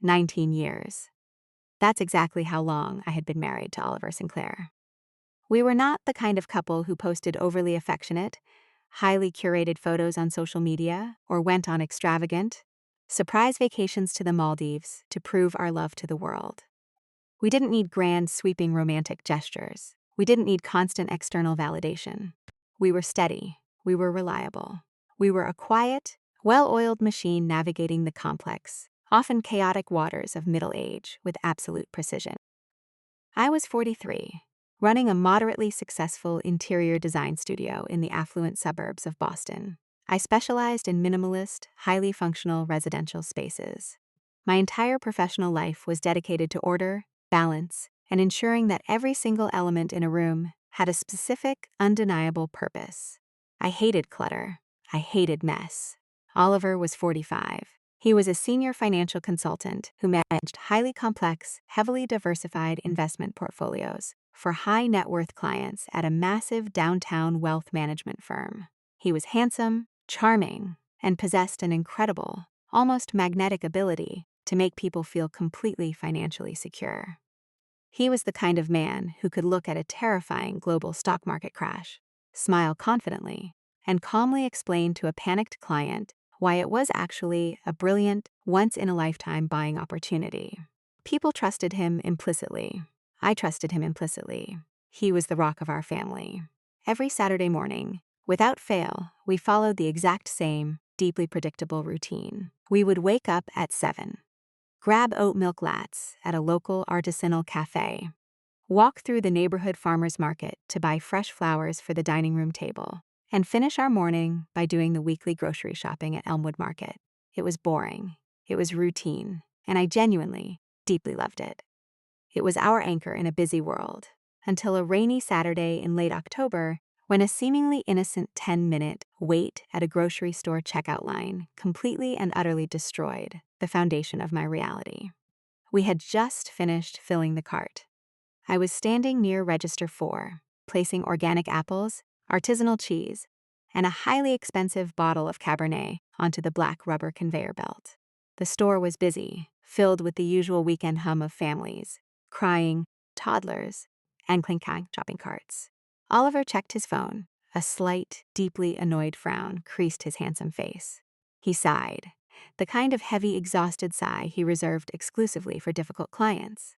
19 years. That's exactly how long I had been married to Oliver Sinclair. We were not the kind of couple who posted overly affectionate, highly curated photos on social media or went on extravagant, surprise vacations to the Maldives to prove our love to the world. We didn't need grand, sweeping romantic gestures. We didn't need constant external validation. We were steady. We were reliable. We were a quiet, well-oiled machine navigating the complex, often chaotic waters of middle age with absolute precision. I was 43, running a moderately successful interior design studio in the affluent suburbs of Boston. I specialized in minimalist, highly functional residential spaces. My entire professional life was dedicated to order, balance, and ensuring that every single element in a room had a specific, undeniable purpose. I hated clutter. I hated mess. Oliver was 45. He was a senior financial consultant who managed highly complex, heavily diversified investment portfolios for high net worth clients at a massive downtown wealth management firm. He was handsome, charming, and possessed an incredible, almost magnetic ability to make people feel completely financially secure. He was the kind of man who could look at a terrifying global stock market crash, smile confidently, and calmly explain to a panicked client why it was actually a brilliant, once-in-a-lifetime buying opportunity. People trusted him implicitly. I trusted him implicitly. He was the rock of our family. Every Saturday morning, without fail, we followed the exact same, deeply predictable routine. We would wake up at 7, grab oat milk lattes at a local artisanal cafe, walk through the neighborhood farmers market to buy fresh flowers for the dining room table, and finish our morning by doing the weekly grocery shopping at Elmwood Market. It was boring, it was routine, and I genuinely, deeply loved it. It was our anchor in a busy world, until a rainy Saturday in late October when a seemingly innocent 10-minute wait at a grocery store checkout line completely and utterly destroyed the foundation of my reality. We had just finished filling the cart. I was standing near Register 4, placing organic apples, artisanal cheese, and a highly expensive bottle of Cabernet onto the black rubber conveyor belt. The store was busy, filled with the usual weekend hum of families, crying, toddlers, and clink-clank shopping carts. Oliver checked his phone. A slight, deeply annoyed frown creased his handsome face. He sighed, the kind of heavy, exhausted sigh he reserved exclusively for difficult clients.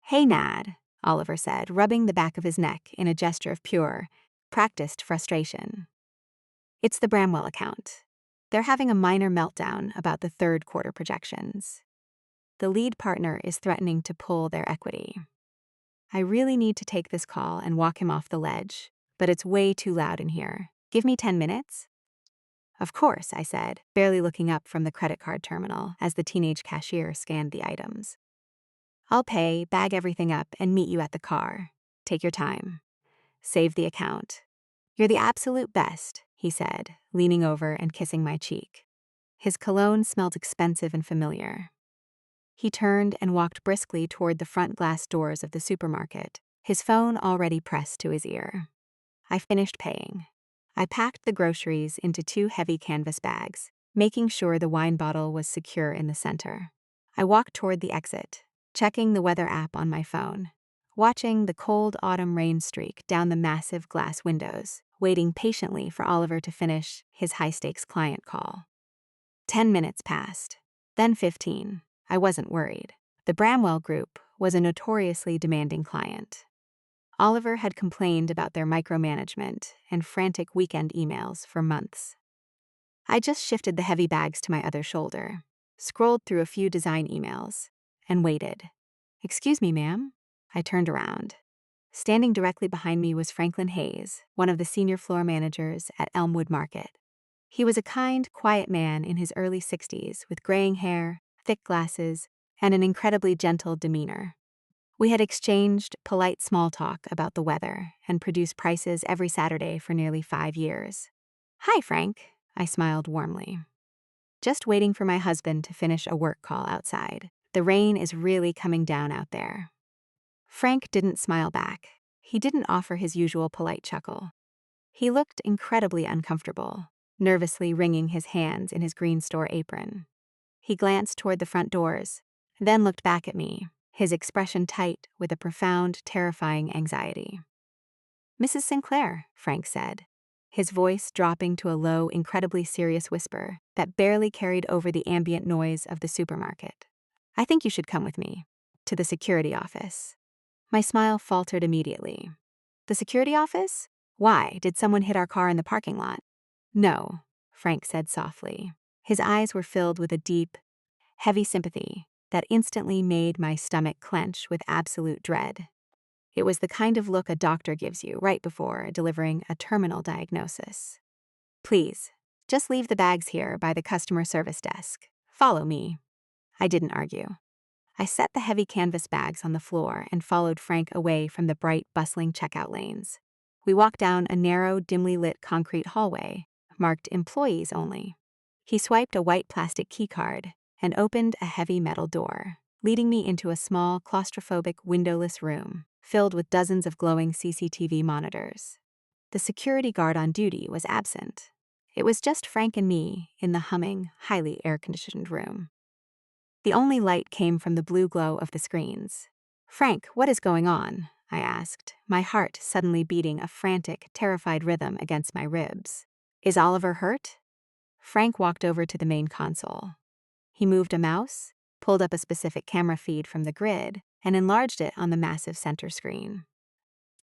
"Hey, Nad," Oliver said, rubbing the back of his neck in a gesture of pure, practiced frustration. "It's the Bramwell account. They're having a minor meltdown about the third quarter projections. The lead partner is threatening to pull their equity. I really need to take this call and walk him off the ledge, but it's way too loud in here. Give me 10 minutes? "Of course," I said, barely looking up from the credit card terminal as the teenage cashier scanned the items. "I'll pay, bag everything up, and meet you at the car. Take your time. Save the account." "You're the absolute best," he said, leaning over and kissing my cheek. His cologne smelled expensive and familiar. He turned and walked briskly toward the front glass doors of the supermarket, his phone already pressed to his ear. I finished paying. I packed the groceries into 2 heavy canvas bags, making sure the wine bottle was secure in the center. I walked toward the exit, checking the weather app on my phone, watching the cold autumn rain streak down the massive glass windows, waiting patiently for Oliver to finish his high-stakes client call. 10 minutes passed, then 15. I wasn't worried. The Bramwell Group was a notoriously demanding client. Oliver had complained about their micromanagement and frantic weekend emails for months. I just shifted the heavy bags to my other shoulder, scrolled through a few design emails, and waited. "Excuse me, ma'am?" I turned around. Standing directly behind me was Franklin Hayes, one of the senior floor managers at Elmwood Market. He was a kind, quiet man in his early 60s with graying hair, thick glasses, and an incredibly gentle demeanor. We had exchanged polite small talk about the weather and produced prices every Saturday for nearly 5 years. "Hi, Frank," I smiled warmly. "Just waiting for my husband to finish a work call outside. The rain is really coming down out there." Frank didn't smile back. He didn't offer his usual polite chuckle. He looked incredibly uncomfortable, nervously wringing his hands in his green store apron. He glanced toward the front doors, then looked back at me, his expression tight with a profound, terrifying anxiety. "Mrs. Sinclair," Frank said, his voice dropping to a low, incredibly serious whisper that barely carried over the ambient noise of the supermarket. "I think you should come with me to the security office." My smile faltered immediately. "The security office? Why, did someone hit our car in the parking lot?" "No," Frank said softly. His eyes were filled with a deep, heavy sympathy that instantly made my stomach clench with absolute dread. It was the kind of look a doctor gives you right before delivering a terminal diagnosis. "Please, just leave the bags here by the customer service desk. Follow me." I didn't argue. I set the heavy canvas bags on the floor and followed Frank away from the bright, bustling checkout lanes. We walked down a narrow, dimly lit concrete hallway, marked employees only. He swiped a white plastic keycard and opened a heavy metal door, leading me into a small, claustrophobic, windowless room filled with dozens of glowing CCTV monitors. The security guard on duty was absent. It was just Frank and me in the humming, highly air-conditioned room. The only light came from the blue glow of the screens. "Frank, what is going on?" I asked, my heart suddenly beating a frantic, terrified rhythm against my ribs. "Is Oliver hurt?" Frank walked over to the main console. He moved a mouse, pulled up a specific camera feed from the grid, and enlarged it on the massive center screen.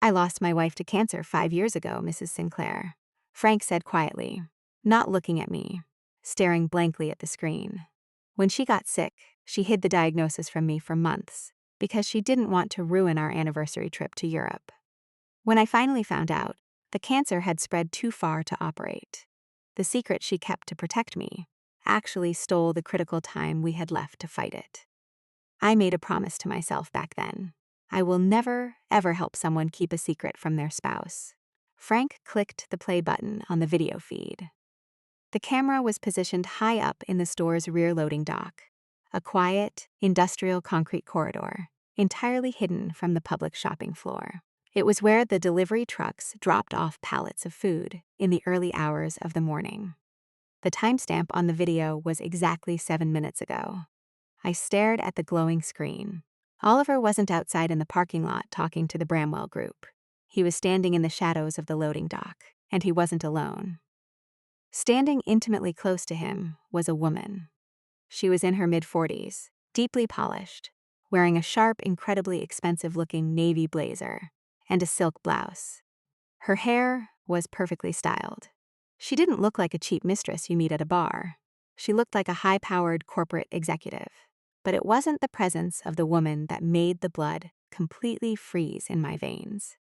"I lost my wife to cancer 5 years ago, Mrs. Sinclair," Frank said quietly, not looking at me, staring blankly at the screen. "When she got sick, she hid the diagnosis from me for months because she didn't want to ruin our anniversary trip to Europe. When I finally found out, the cancer had spread too far to operate. The secret she kept to protect me actually stole the critical time we had left to fight it. I made a promise to myself back then. I will never, ever help someone keep a secret from their spouse." Frank clicked the play button on the video feed. The camera was positioned high up in the store's rear loading dock, a quiet, industrial concrete corridor, entirely hidden from the public shopping floor. It was where the delivery trucks dropped off pallets of food in the early hours of the morning. The timestamp on the video was exactly 7 minutes ago. I stared at the glowing screen. Oliver wasn't outside in the parking lot talking to the Bramwell group. He was standing in the shadows of the loading dock, and he wasn't alone. Standing intimately close to him was a woman. She was in her mid-40s, deeply polished, wearing a sharp, incredibly expensive-looking navy blazer and a silk blouse. Her hair was perfectly styled. She didn't look like a cheap mistress you meet at a bar. She looked like a high-powered corporate executive. But it wasn't the presence of the woman that made the blood completely freeze in my veins.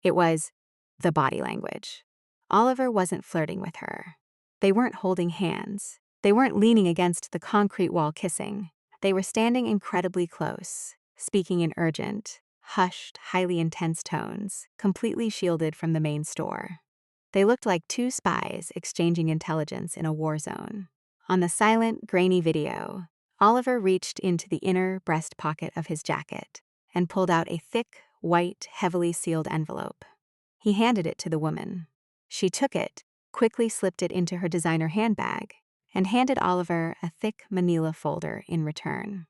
It was the body language. Oliver wasn't flirting with her. They weren't holding hands. They weren't leaning against the concrete wall kissing. They were standing incredibly close, speaking in urgent, hushed, highly intense tones, completely shielded from the main store. They looked like two spies exchanging intelligence in a war zone. On the silent, grainy video, Oliver reached into the inner breast pocket of his jacket and pulled out a thick, white, heavily sealed envelope. He handed it to the woman. She took it, quickly slipped it into her designer handbag, and handed Oliver a thick manila folder in return.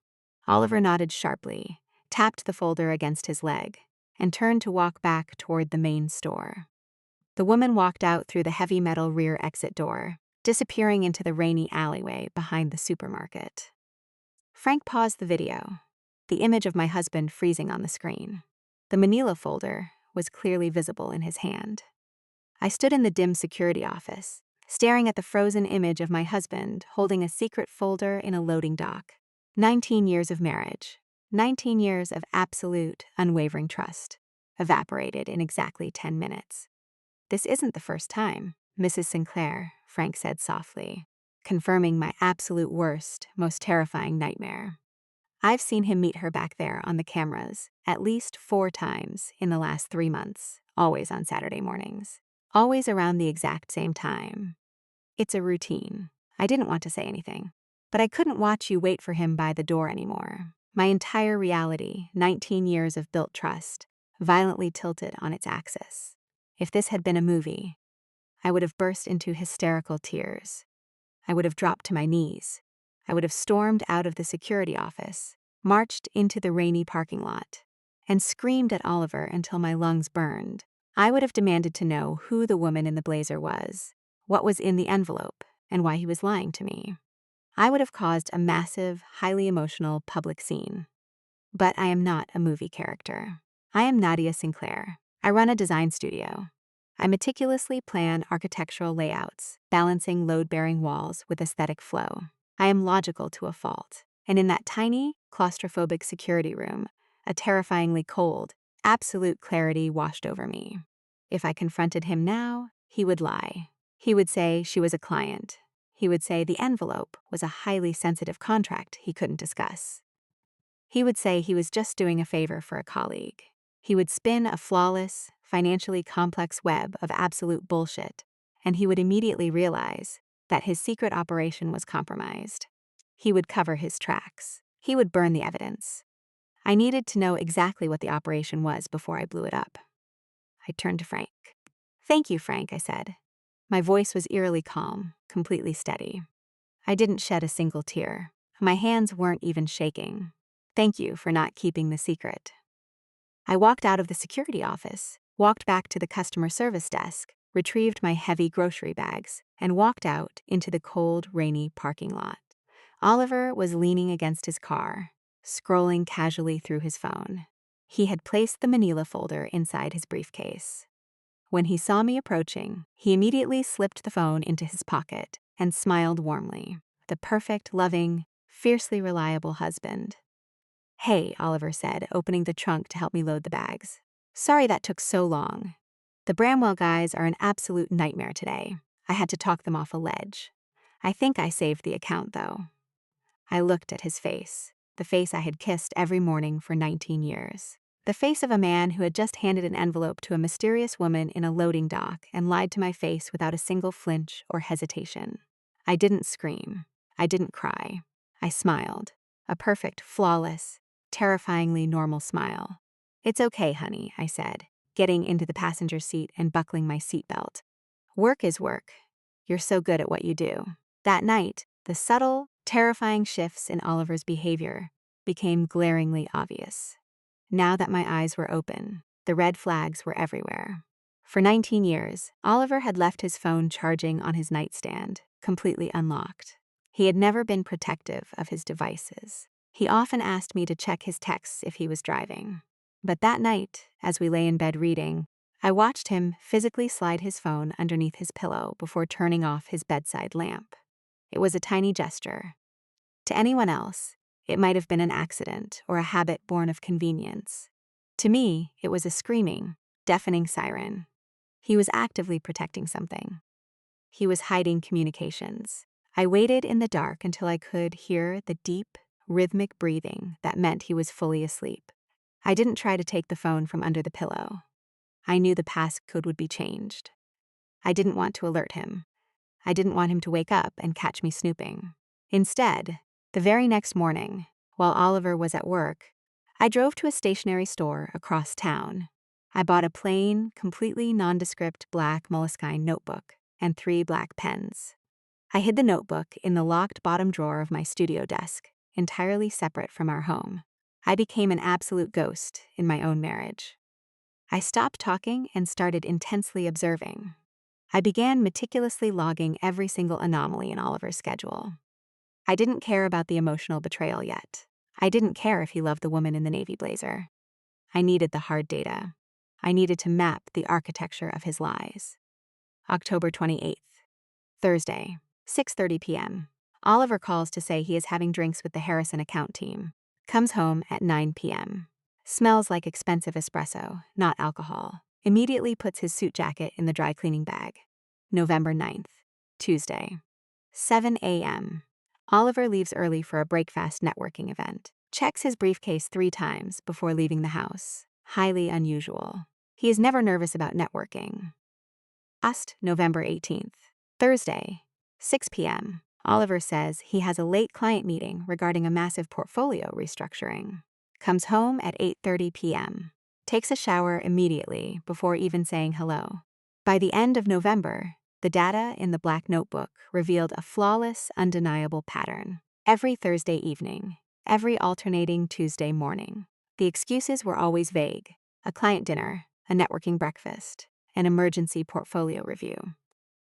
Oliver nodded sharply, tapped the folder against his leg, and turned to walk back toward the main store. The woman walked out through the heavy metal rear exit door, disappearing into the rainy alleyway behind the supermarket. Frank paused the video, the image of my husband freezing on the screen. The manila folder was clearly visible in his hand. I stood in the dim security office, staring at the frozen image of my husband holding a secret folder in a loading dock. 19 years of marriage, 19 years of absolute, unwavering trust, evaporated in exactly 10 minutes. "This isn't the first time, Mrs. Sinclair," Frank said softly, confirming my absolute worst, most terrifying nightmare. "I've seen him meet her back there on the cameras at least 4 times in the last 3 months, always on Saturday mornings. Always around the exact same time. It's a routine." I didn't want to say anything, but I couldn't watch you wait for him by the door anymore. My entire reality, 19 years of built trust, violently tilted on its axis. If this had been a movie, I would have burst into hysterical tears. I would have dropped to my knees. I would have stormed out of the security office, marched into the rainy parking lot, and screamed at Oliver until my lungs burned. I would have demanded to know who the woman in the blazer was, what was in the envelope, and why he was lying to me. I would have caused a massive, highly emotional public scene. But I am not a movie character. I am Nadia Sinclair. I run a design studio. I meticulously plan architectural layouts, balancing load-bearing walls with aesthetic flow. I am logical to a fault. And in that tiny, claustrophobic security room, a terrifyingly cold, absolute clarity washed over me. If I confronted him now, he would lie. He would say she was a client. He would say the envelope was a highly sensitive contract he couldn't discuss. He would say he was just doing a favor for a colleague. He would spin a flawless, financially complex web of absolute bullshit, and he would immediately realize that his secret operation was compromised. He would cover his tracks. He would burn the evidence. I needed to know exactly what the operation was before I blew it up. I turned to Frank. "Thank you, Frank," I said. My voice was eerily calm, completely steady. I didn't shed a single tear. My hands weren't even shaking. Thank you for not keeping the secret. I walked out of the security office, walked back to the customer service desk, retrieved my heavy grocery bags, and walked out into the cold, rainy parking lot. Oliver was leaning against his car, scrolling casually through his phone. He had placed the manila folder inside his briefcase. When he saw me approaching, he immediately slipped the phone into his pocket and smiled warmly. The perfect, loving, fiercely reliable husband. "Hey," Oliver said, opening the trunk to help me load the bags. "Sorry that took so long. The Bramwell guys are an absolute nightmare today. I had to talk them off a ledge. I think I saved the account, though." I looked at his face, the face I had kissed every morning for 19 years. The face of a man who had just handed an envelope to a mysterious woman in a loading dock and lied to my face without a single flinch or hesitation. I didn't scream. I didn't cry. I smiled. A perfect, flawless, terrifyingly normal smile. "It's okay, honey," I said, getting into the passenger seat and buckling my seatbelt. "Work is work. You're so good at what you do." That night, the subtle, terrifying shifts in Oliver's behavior became glaringly obvious. Now that my eyes were open, the red flags were everywhere. For 19 years, Oliver had left his phone charging on his nightstand, completely unlocked. He had never been protective of his devices. He often asked me to check his texts if he was driving. But that night, as we lay in bed reading, I watched him physically slide his phone underneath his pillow before turning off his bedside lamp. It was a tiny gesture. To anyone else, it might have been an accident or a habit born of convenience. To me, it was a screaming, deafening siren. He was actively protecting something. He was hiding communications. I waited in the dark until I could hear the deep, rhythmic breathing that meant he was fully asleep. I didn't try to take the phone from under the pillow. I knew the passcode would be changed. I didn't want to alert him. I didn't want him to wake up and catch me snooping. Instead, the very next morning, while Oliver was at work, I drove to a stationery store across town. I bought a plain, completely nondescript black moleskine notebook and 3 black pens. I hid the notebook in the locked bottom drawer of my studio desk, entirely separate from our home. I became an absolute ghost in my own marriage. I stopped talking and started intensely observing. I began meticulously logging every single anomaly in Oliver's schedule. I didn't care about the emotional betrayal yet. I didn't care if he loved the woman in the navy blazer. I needed the hard data. I needed to map the architecture of his lies. October 28th, Thursday, 6:30 p.m. Oliver calls to say he is having drinks with the Harrison account team. Comes home at 9 p.m. Smells like expensive espresso, not alcohol. Immediately puts his suit jacket in the dry cleaning bag. November 9th, Tuesday, 7 a.m. Oliver leaves early for a breakfast networking event. Checks his briefcase 3 times before leaving the house. Highly unusual. He is never nervous about networking. November 18th, Thursday, 6 p.m. Oliver says he has a late client meeting regarding a massive portfolio restructuring. Comes home at 8:30 p.m. Takes a shower immediately before even saying hello. By the end of November, the data in the black notebook revealed a flawless, undeniable pattern. Every Thursday evening, every alternating Tuesday morning. The excuses were always vague: a client dinner, a networking breakfast, an emergency portfolio review.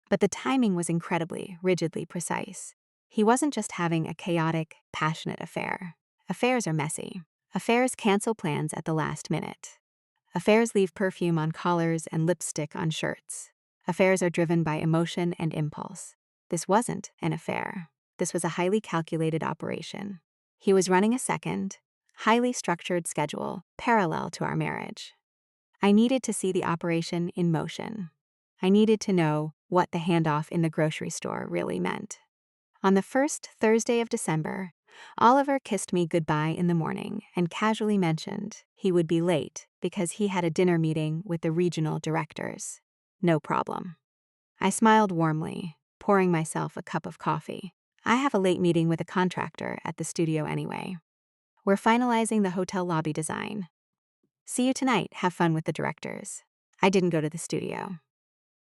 But the timing was incredibly, rigidly precise. He wasn't just having a chaotic, passionate affair. Affairs are messy. Affairs cancel plans at the last minute. Affairs leave perfume on collars and lipstick on shirts. Affairs are driven by emotion and impulse. This wasn't an affair. This was a highly calculated operation. He was running a second, highly structured schedule parallel to our marriage. I needed to see the operation in motion. I needed to know what the handoff in the grocery store really meant. On the first Thursday of December, Oliver kissed me goodbye in the morning and casually mentioned he would be late because he had a dinner meeting with the regional directors. No problem. I smiled warmly, pouring myself a cup of coffee. I have a late meeting with a contractor at the studio anyway. We're finalizing the hotel lobby design. See you tonight. Have fun with the directors. I didn't go to the studio.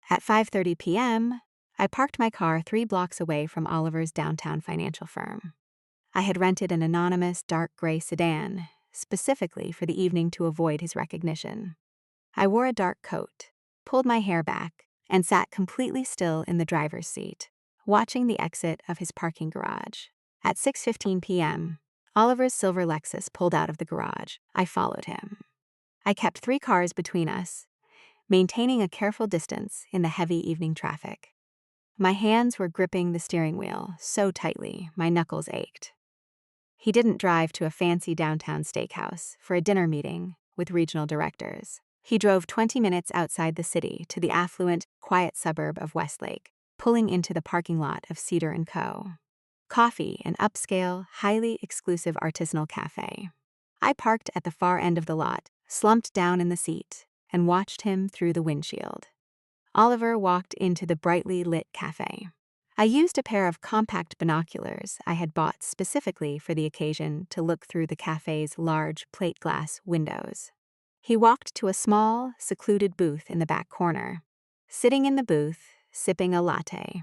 At 5:30 p.m., I parked my car 3 blocks away from Oliver's downtown financial firm. I had rented an anonymous dark gray sedan, specifically for the evening to avoid his recognition. I wore a dark coat, pulled my hair back, and sat completely still in the driver's seat, watching the exit of his parking garage. At 6:15 p.m., Oliver's silver Lexus pulled out of the garage. I followed him. I kept 3 cars between us, maintaining a careful distance in the heavy evening traffic. My hands were gripping the steering wheel so tightly my knuckles ached. He didn't drive to a fancy downtown steakhouse for a dinner meeting with regional directors. He drove 20 minutes outside the city to the affluent, quiet suburb of Westlake, pulling into the parking lot of Cedar & Co. Coffee, an upscale, highly exclusive artisanal cafe. I parked at the far end of the lot, slumped down in the seat, and watched him through the windshield. Oliver walked into the brightly lit cafe. I used a pair of compact binoculars I had bought specifically for the occasion to look through the cafe's large plate glass windows. He walked to a small, secluded booth in the back corner. Sitting in the booth, sipping a latte,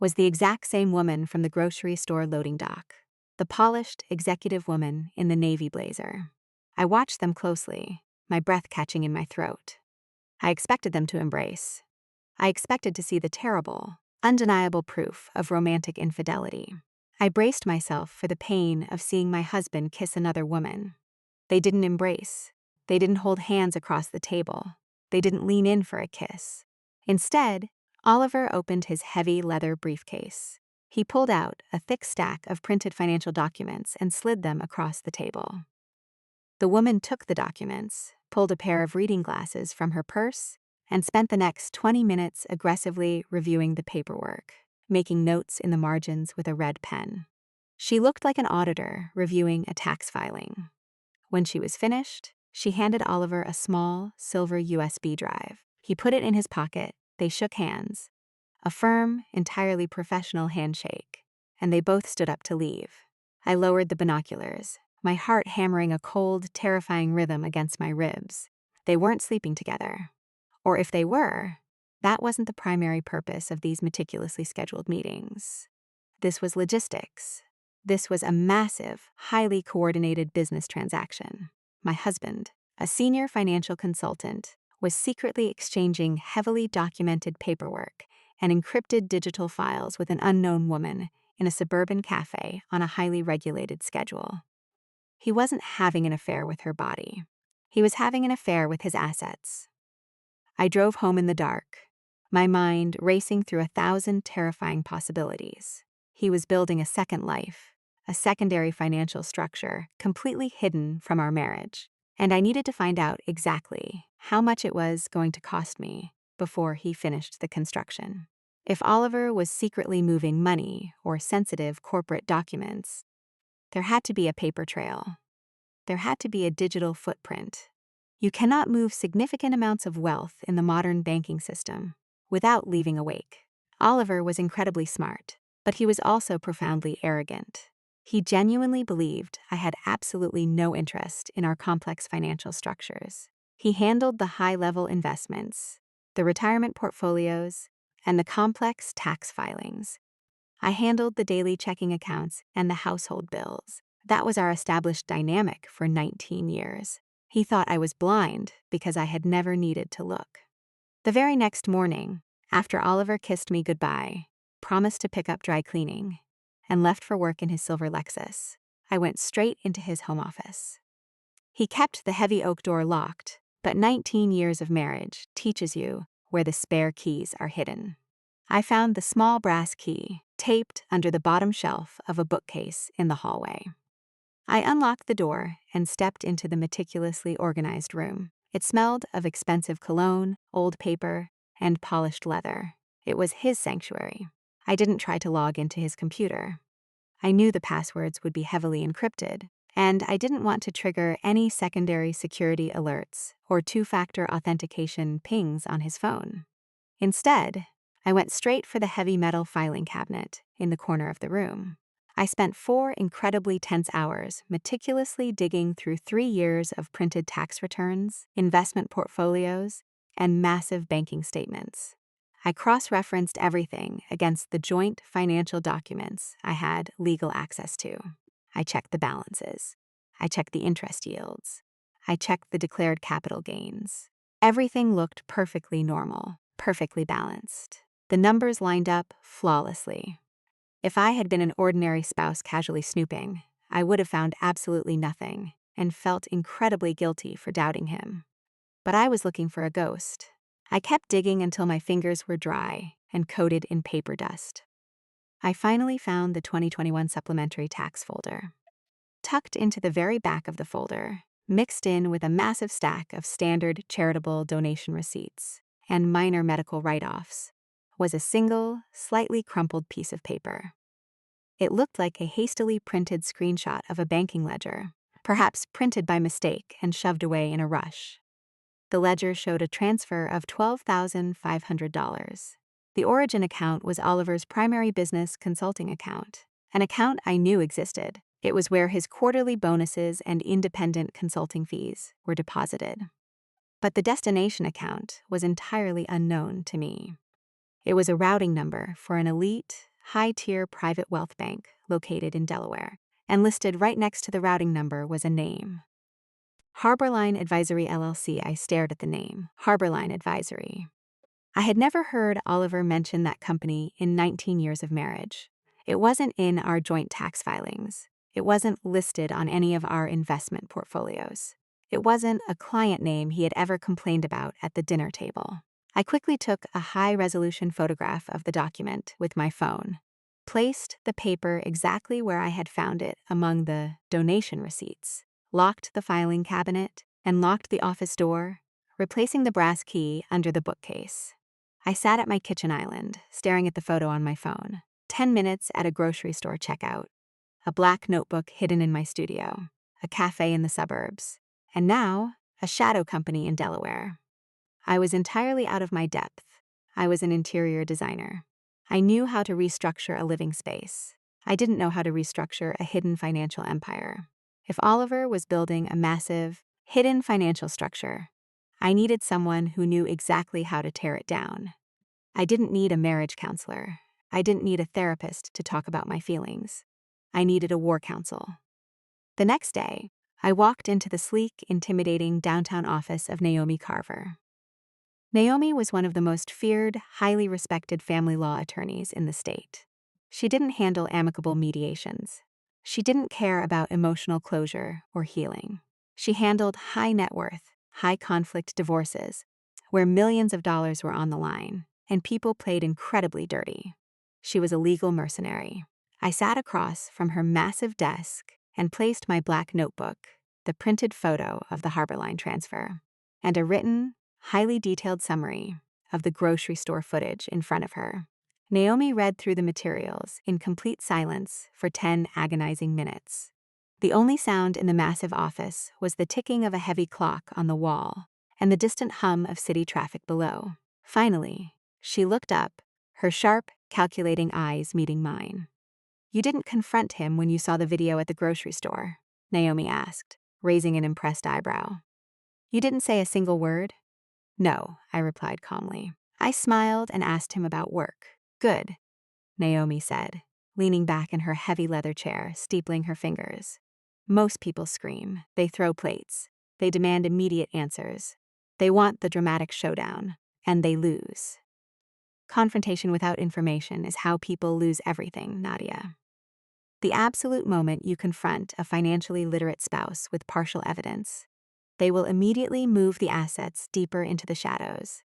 was the exact same woman from the grocery store loading dock, the polished, executive woman in the navy blazer. I watched them closely, my breath catching in my throat. I expected them to embrace. I expected to see the terrible, undeniable proof of romantic infidelity. I braced myself for the pain of seeing my husband kiss another woman. They didn't embrace. They didn't hold hands across the table. They didn't lean in for a kiss. Instead, Oliver opened his heavy leather briefcase. He pulled out a thick stack of printed financial documents and slid them across the table. The woman took the documents, pulled a pair of reading glasses from her purse, and spent the next 20 minutes aggressively reviewing the paperwork, making notes in the margins with a red pen. She looked like an auditor reviewing a tax filing. When she was finished, she handed Oliver a small, silver USB drive. He put it in his pocket, they shook hands, a firm, entirely professional handshake, and they both stood up to leave. I lowered the binoculars, my heart hammering a cold, terrifying rhythm against my ribs. They weren't sleeping together. Or if they were, that wasn't the primary purpose of these meticulously scheduled meetings. This was logistics. This was a massive, highly coordinated business transaction. My husband, a senior financial consultant, was secretly exchanging heavily documented paperwork and encrypted digital files with an unknown woman in a suburban cafe on a highly regulated schedule. He wasn't having an affair with her body. He was having an affair with his assets. I drove home in the dark, my mind racing through 1,000 terrifying possibilities. He was building a second life, a secondary financial structure completely hidden from our marriage, and I needed to find out exactly how much it was going to cost me before he finished the construction. If Oliver was secretly moving money or sensitive corporate documents, there had to be a paper trail. There had to be a digital footprint. You cannot move significant amounts of wealth in the modern banking system without leaving a wake. Oliver was incredibly smart, but he was also profoundly arrogant. He genuinely believed I had absolutely no interest in our complex financial structures. He handled the high-level investments, the retirement portfolios, and the complex tax filings. I handled the daily checking accounts and the household bills. That was our established dynamic for 19 years. He thought I was blind because I had never needed to look. The very next morning, after Oliver kissed me goodbye, promised to pick up dry cleaning, and left for work in his silver Lexus, I went straight into his home office. He kept the heavy oak door locked, but 19 years of marriage teaches you where the spare keys are hidden. I found the small brass key taped under the bottom shelf of a bookcase in the hallway. I unlocked the door and stepped into the meticulously organized room. It smelled of expensive cologne, old paper, and polished leather. It was his sanctuary. I didn't try to log into his computer. I knew the passwords would be heavily encrypted, and I didn't want to trigger any secondary security alerts or two-factor authentication pings on his phone. Instead, I went straight for the heavy metal filing cabinet in the corner of the room. I spent 4 incredibly tense hours meticulously digging through 3 years of printed tax returns, investment portfolios, and massive banking statements. I cross-referenced everything against the joint financial documents I had legal access to. I checked the balances. I checked the interest yields. I checked the declared capital gains. Everything looked perfectly normal, perfectly balanced. The numbers lined up flawlessly. If I had been an ordinary spouse casually snooping, I would have found absolutely nothing and felt incredibly guilty for doubting him. But I was looking for a ghost. I kept digging until my fingers were dry and coated in paper dust. I finally found the 2021 supplementary tax folder. Tucked into the very back of the folder, mixed in with a massive stack of standard charitable donation receipts and minor medical write-offs, was a single, slightly crumpled piece of paper. It looked like a hastily printed screenshot of a banking ledger, perhaps printed by mistake and shoved away in a rush. The ledger showed a transfer of $12,500. The origin account was Oliver's primary business consulting account, an account I knew existed. It was where his quarterly bonuses and independent consulting fees were deposited. But the destination account was entirely unknown to me. It was a routing number for an elite, high-tier private wealth bank located in Delaware, and listed right next to the routing number was a name. Harborline Advisory LLC. I stared at the name, Harborline Advisory. I had never heard Oliver mention that company in 19 years of marriage. It wasn't in our joint tax filings. It wasn't listed on any of our investment portfolios. It wasn't a client name he had ever complained about at the dinner table. I quickly took a high-resolution photograph of the document with my phone, placed the paper exactly where I had found it among the donation receipts, locked the filing cabinet, and locked the office door, replacing the brass key under the bookcase. I sat at my kitchen island, staring at the photo on my phone. 10 minutes at a grocery store checkout, a black notebook hidden in my studio, a cafe in the suburbs, and now a shadow company in Delaware. I was entirely out of my depth. I was an interior designer. I knew how to restructure a living space. I didn't know how to restructure a hidden financial empire. If Oliver was building a massive, hidden financial structure, I needed someone who knew exactly how to tear it down. I didn't need a marriage counselor. I didn't need a therapist to talk about my feelings. I needed a war council. The next day, I walked into the sleek, intimidating downtown office of Naomi Carver. Naomi was one of the most feared, highly respected family law attorneys in the state. She didn't handle amicable mediations. She didn't care about emotional closure or healing. She handled high net worth, high conflict divorces, where millions of dollars were on the line, and people played incredibly dirty. She was a legal mercenary. I sat across from her massive desk and placed my black notebook, the printed photo of the Harborline transfer, and a written, highly detailed summary of the grocery store footage in front of her. Naomi read through the materials in complete silence for 10 agonizing minutes. The only sound in the massive office was the ticking of a heavy clock on the wall and the distant hum of city traffic below. Finally, she looked up, her sharp, calculating eyes meeting mine. "You didn't confront him when you saw the video at the grocery store?" Naomi asked, raising an impressed eyebrow. "You didn't say a single word?" "No," I replied calmly. "I smiled and asked him about work." "Good," Naomi said. leaning back in her heavy leather chair, steepling her fingers. Most people scream. They throw plates. They demand immediate answers. They want the dramatic showdown, and they lose. Confrontation without information is how people lose everything, Nadia. The absolute moment you confront a financially literate spouse with partial evidence, they will immediately move the assets deeper into the shadows,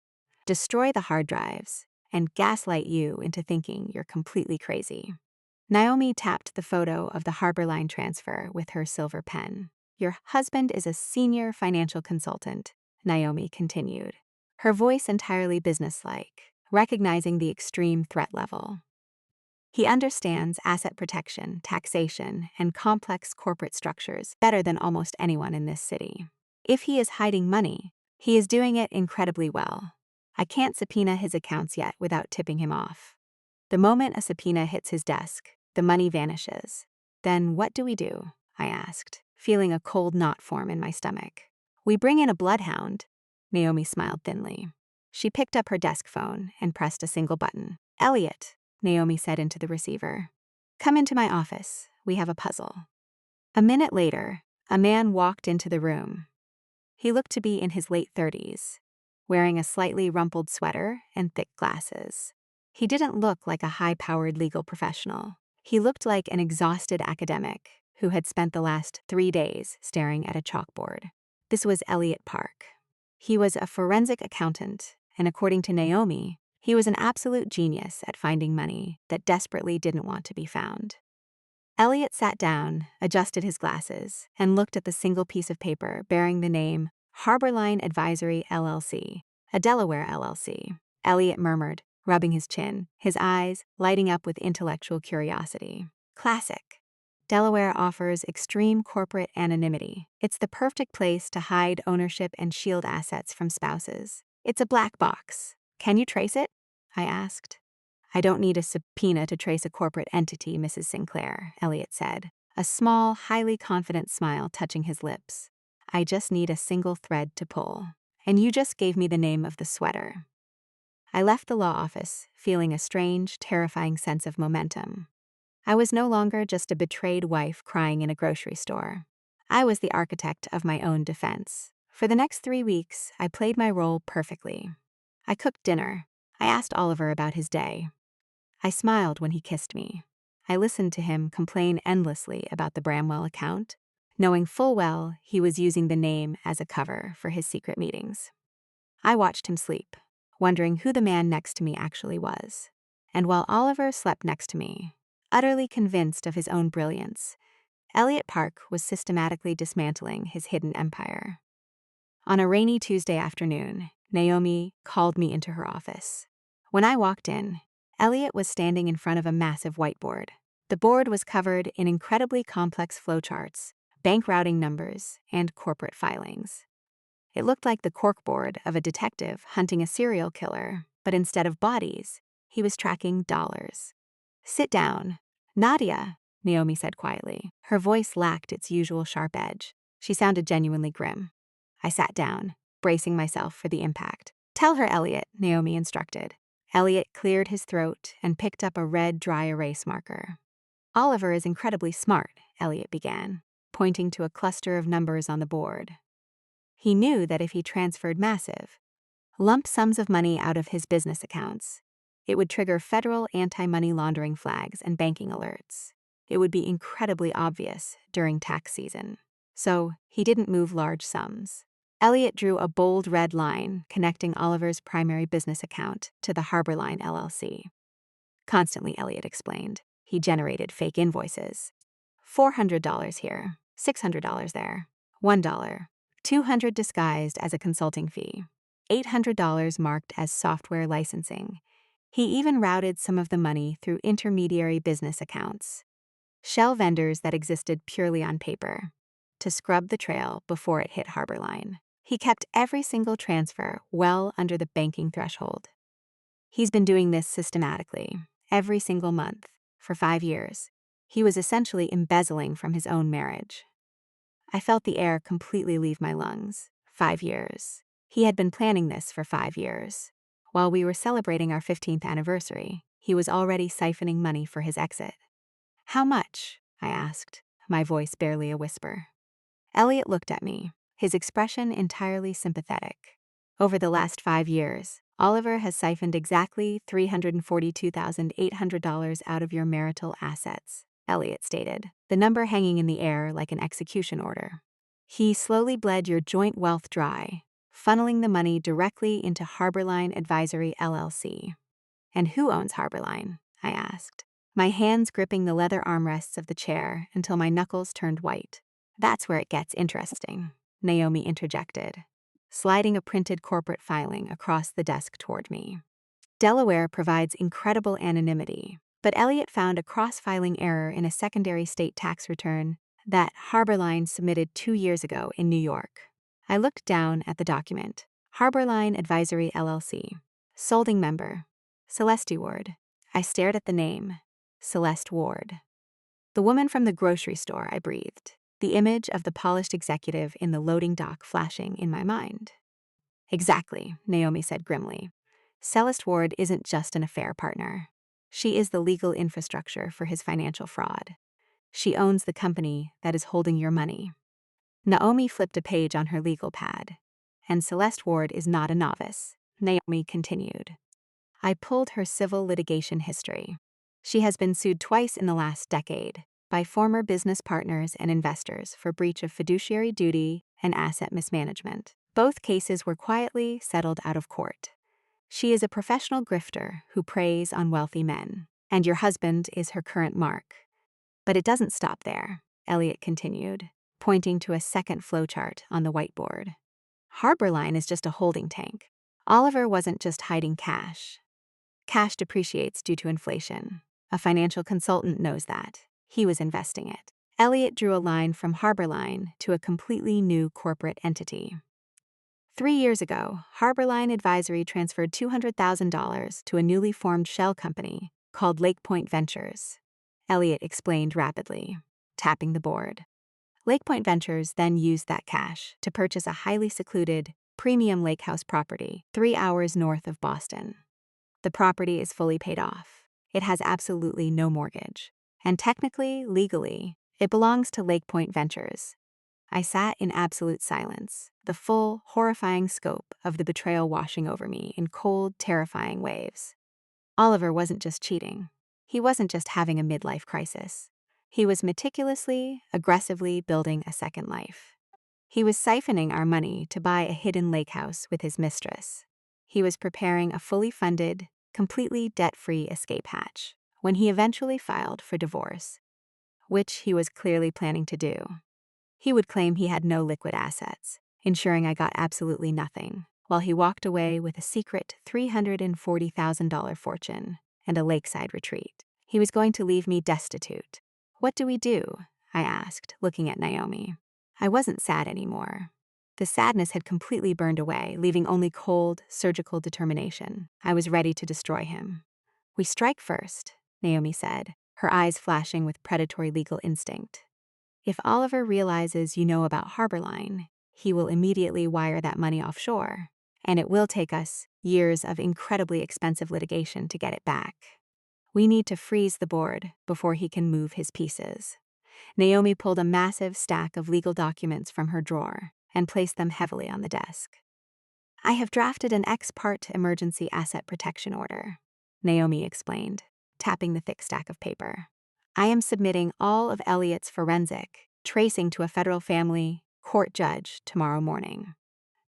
destroy the hard drives, and gaslight you into thinking you're completely crazy. Naomi tapped the photo of the Harbor Line transfer with her silver pen. Your husband is a senior financial consultant, Naomi continued, her voice entirely businesslike, recognizing the extreme threat level. He understands asset protection, taxation, and complex corporate structures better than almost anyone in this city. If he is hiding money, he is doing it incredibly well. I can't subpoena his accounts yet without tipping him off. The moment a subpoena hits his desk, the money vanishes. Then what do we do? I asked, feeling a cold knot form in my stomach. We bring in a bloodhound. Naomi smiled thinly. She picked up her desk phone and pressed a single button. Elliot, Naomi said into the receiver. Come into my office. We have a puzzle. A minute later, a man walked into the room. He looked to be in his late 30s, wearing a slightly rumpled sweater and thick glasses. He didn't look like a high-powered legal professional. He looked like an exhausted academic who had spent the last 3 days staring at a chalkboard. This was Elliot Park. He was a forensic accountant, and according to Naomi, he was an absolute genius at finding money that desperately didn't want to be found. Elliot sat down, adjusted his glasses, and looked at the single piece of paper bearing the name Harbor Line Advisory LLC, a Delaware LLC. Elliot murmured, rubbing his chin, his eyes lighting up with intellectual curiosity. Classic. Delaware offers extreme corporate anonymity. It's the perfect place to hide ownership and shield assets from spouses. It's a black box. Can you trace it? I asked. I don't need a subpoena to trace a corporate entity, Mrs. Sinclair, Elliot said, a small, highly confident smile touching his lips. I just need a single thread to pull. And you just gave me the name of the sweater. I left the law office, feeling a strange, terrifying sense of momentum. I was no longer just a betrayed wife crying in a grocery store. I was the architect of my own defense. For the next 3 weeks, I played my role perfectly. I cooked dinner. I asked Oliver about his day. I smiled when he kissed me. I listened to him complain endlessly about the Bramwell account, knowing full well he was using the name as a cover for his secret meetings. I watched him sleep, wondering who the man next to me actually was. And while Oliver slept next to me, utterly convinced of his own brilliance, Elliot Park was systematically dismantling his hidden empire. On a rainy Tuesday afternoon, Naomi called me into her office. When I walked in, Elliot was standing in front of a massive whiteboard. The board was covered in incredibly complex flowcharts, bank routing numbers, and corporate filings. It looked like the corkboard of a detective hunting a serial killer, but instead of bodies, he was tracking dollars. Sit down. Nadia, Naomi said quietly. Her voice lacked its usual sharp edge. She sounded genuinely grim. I sat down, bracing myself for the impact. Tell her, Elliot, Naomi instructed. Elliot cleared his throat and picked up a red dry erase marker. Oliver is incredibly smart, Elliot began, pointing to a cluster of numbers on the board. He knew that if he transferred massive, lump sums of money out of his business accounts, it would trigger federal anti-money laundering flags and banking alerts. It would be incredibly obvious during tax season. So he didn't move large sums. Elliot drew a bold red line connecting Oliver's primary business account to the Harbor Line LLC. Constantly, Elliot explained. He generated fake invoices. $400 here, $600 there, $1, $200 disguised as a consulting fee, $800 marked as software licensing. He even routed some of the money through intermediary business accounts, shell vendors that existed purely on paper, to scrub the trail before it hit Harbor Line. He kept every single transfer well under the banking threshold. He's been doing this systematically, every single month, for 5 years. He was essentially embezzling from his own marriage. I felt the air completely leave my lungs. 5 years. He had been planning this for 5 years. While we were celebrating our 15th anniversary, he was already siphoning money for his exit. How much? I asked, my voice barely a whisper. Elliot looked at me, his expression entirely sympathetic. Over the last 5 years, Oliver has siphoned exactly $342,800 out of your marital assets, Elliot stated, the number hanging in the air like an execution order. He slowly bled your joint wealth dry, funneling the money directly into Harborline Advisory LLC. And who owns Harborline? I asked, my hands gripping the leather armrests of the chair until my knuckles turned white. That's where it gets interesting, Naomi interjected, sliding a printed corporate filing across the desk toward me. Delaware provides incredible anonymity, but Elliot found a cross-filing error in a secondary state tax return that Harborline submitted 2 years ago in New York. I looked down at the document. Harborline Advisory LLC. Solding member. Celeste Ward. I stared at the name. Celeste Ward. The woman from the grocery store, I breathed, the image of the polished executive in the loading dock flashing in my mind. Exactly, Naomi said grimly. Celeste Ward isn't just an affair partner. She is the legal infrastructure for his financial fraud. She owns the company that is holding your money. Naomi flipped a page on her legal pad. And Celeste Ward is not a novice, Naomi continued. I pulled her civil litigation history. She has been sued twice in the last decade by former business partners and investors for breach of fiduciary duty and asset mismanagement. Both cases were quietly settled out of court. She is a professional grifter who preys on wealthy men, and your husband is her current mark. But it doesn't stop there, Elliot continued, pointing to a second flowchart on the whiteboard. Harborline is just a holding tank. Oliver wasn't just hiding cash. Cash depreciates due to inflation. A financial consultant knows that. He was investing it. Elliot drew a line from Harborline to a completely new corporate entity. 3 years ago, Harborline Advisory transferred $200,000 to a newly formed shell company called Lake Point Ventures. Elliot explained rapidly, tapping the board. Lake Point Ventures then used that cash to purchase a highly secluded, premium lake house property 3 hours north of Boston. The property is fully paid off. It has absolutely no mortgage. And technically, legally, it belongs to Lake Point Ventures. I sat in absolute silence, the full, horrifying scope of the betrayal washing over me in cold, terrifying waves. Oliver wasn't just cheating. He wasn't just having a midlife crisis. He was meticulously, aggressively building a second life. He was siphoning our money to buy a hidden lake house with his mistress. He was preparing a fully funded, completely debt-free escape hatch when he eventually filed for divorce, which he was clearly planning to do. He would claim he had no liquid assets, ensuring I got absolutely nothing, while he walked away with a secret $340,000 fortune and a lakeside retreat. He was going to leave me destitute. What do we do? I asked, looking at Naomi. I wasn't sad anymore. The sadness had completely burned away, leaving only cold, surgical determination. I was ready to destroy him. We strike first, Naomi said, her eyes flashing with predatory legal instinct. If Oliver realizes you know about Harborline, he will immediately wire that money offshore, and it will take us years of incredibly expensive litigation to get it back. We need to freeze the board before he can move his pieces. Naomi pulled a massive stack of legal documents from her drawer and placed them heavily on the desk. I have drafted an ex parte emergency asset protection order, Naomi explained, tapping the thick stack of paper. I am submitting all of Elliot's forensic tracing to a federal family court judge tomorrow morning.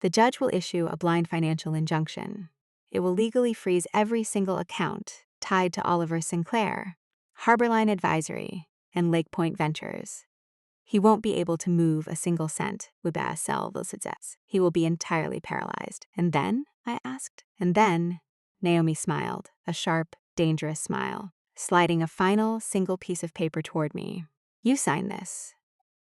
The judge will issue a blind financial injunction. It will legally freeze every single account tied to Oliver Sinclair, Harborline Advisory, and Lake Point Ventures. He won't be able to move a single cent with those assets. He will be entirely paralyzed. And then? I asked. And then? Naomi smiled, a sharp, dangerous smile, sliding a final, single piece of paper toward me. You sign this.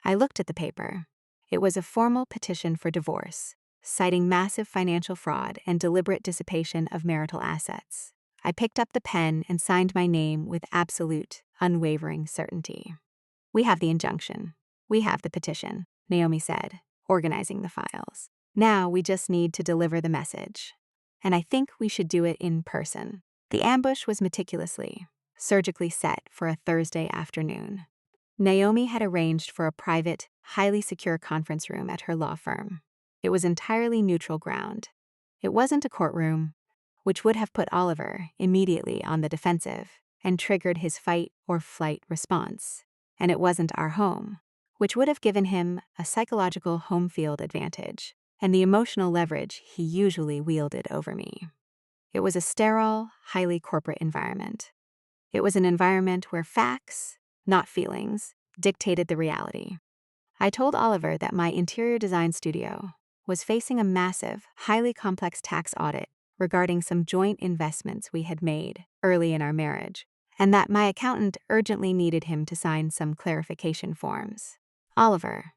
I looked at the paper. It was a formal petition for divorce, citing massive financial fraud and deliberate dissipation of marital assets. I picked up the pen and signed my name with absolute, unwavering certainty. We have the injunction. We have the petition, Naomi said, organizing the files. Now we just need to deliver the message. And I think we should do it in person. The ambush was meticulously, surgically set for a Thursday afternoon. Naomi had arranged for a private, highly secure conference room at her law firm. It was entirely neutral ground. It wasn't a courtroom, which would have put Oliver immediately on the defensive and triggered his fight or flight response. And it wasn't our home, which would have given him a psychological home field advantage and the emotional leverage he usually wielded over me. It was a sterile, highly corporate environment. It was an environment where facts, not feelings, dictated the reality. I told Oliver that my interior design studio was facing a massive, highly complex tax audit regarding some joint investments we had made early in our marriage, and that my accountant urgently needed him to sign some clarification forms. Oliver,